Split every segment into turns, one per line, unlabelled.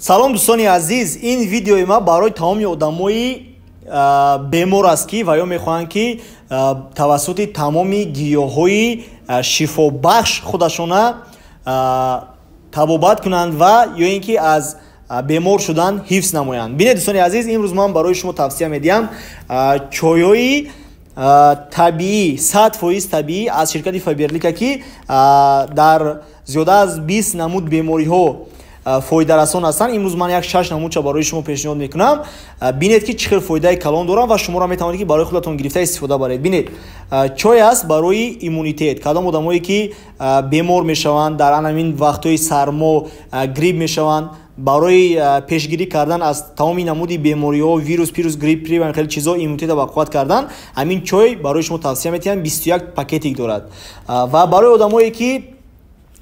салом дӯстони азиз, ин видеои ма барои тамоми одамои бемор аст ки ва ё мехоҳанд ки тавассути тамоми гиёҳҳои шифобахш худашона табобат кунанд ва ё ин ки аз бемор шудан ҳифз намоянд. Бинед дӯстони азиз, имрӯз ман барои шумо тавсия медиҳам чойҳои табиӣ 100% табиӣ аз ширкати Faberlic ки дар зиёда аз 20 намуд бемориҳо фоидарасон ҳастанд. имрӯз ман як 6 намудша барои шумо пешниҳод мекунам. Бинед ки чӣ хел фоидаи калон доранд ва шуморо метавонед ки барои худатон гирифта истифода баред. Бинед, чой аст барои иммунитет. Кадом одамое ки бемор мешаванд дар анамин вақтҳои сармо, грипп мешаванд, барои пешгирӣ кардан аз тамоми намуди бемориҳо, вирус, пирус, грипп, ва хеле чизо иммунитета бақувват кардан, ҳамин чой барои шумо тавсия метиҳам. 21 пакетик дорад ва барои одамое ки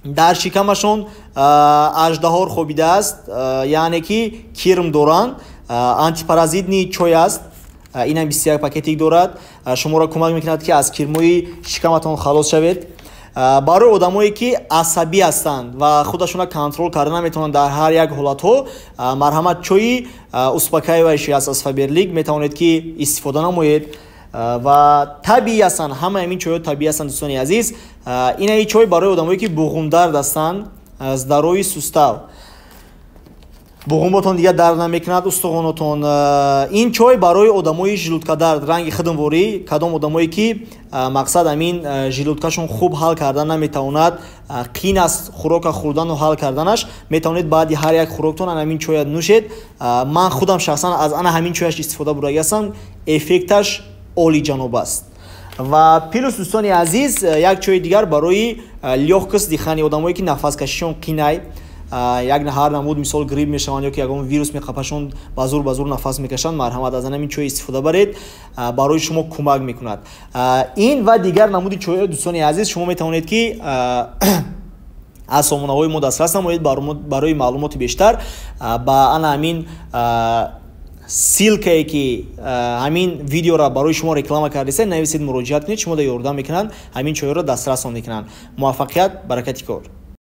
дар шикамашон аждаҳор хобидааст, яъне ки кирм доранд, антипаразитни чой аст. инам 21 пакетик дорад. шуморо кӯмак мекунад ки аз кирмои шикаматон халос шавед. барои одамое ки асабӣ ҳастанд ва худашона контрол карда наметавонанд дар ҳар як ҳолатҳо, марҳамат чои успокаивающий аст аз Faberlic, метавонед ки истифода намоед ва табиӣ ҳастанд. ҳамаи ҳамин чойҳо табиӣ ҳастанд дӯстони азиз. инаи чой барои одамое ки буғумдард ҳастанд, здарои сустав, буғумботон дигар дард намекунад, устухонотон. ин чой барои одамои жилудкадард, ранги хидмворӣ, кадом одамое ки мақсад амин жилудкашон хуб ҳал кардан наметавонад, қин аст хӯрока хӯрдану ҳал карданаш, метавонед баъди ҳар як хӯроктон анамин чоя нӯшед. ман худам шахсан аз ана ҳамин чояш истифода бурдагаам. эффекташ олиҷаноб аст. ва плюс дӯстони азиз, як чои дигар барои лёгкост дихани одамое ки нафаскашишон қинай, як ҳар намуд мисол грипп мешаванд ё ки ягон вирус меқапашон, ба зур нафас мекашанд, марҳамат аз анамин чой истифода баред, барои шумо кӯмак мекунад. ин ва дигар намуди чойҳо дӯстони азиз шумо метавонед ки аз сомонаҳои мо дастрас намоед. барои маълумоти бештар ба ана ҳамин силкае ки ҳамин видеора барои шумо реклама кардеса нависед, муроҷиат кунед, шумо да ёрдам мекунанд, ҳамин чойҳоро дастрас мекунанд. муваффақият, баракати кор.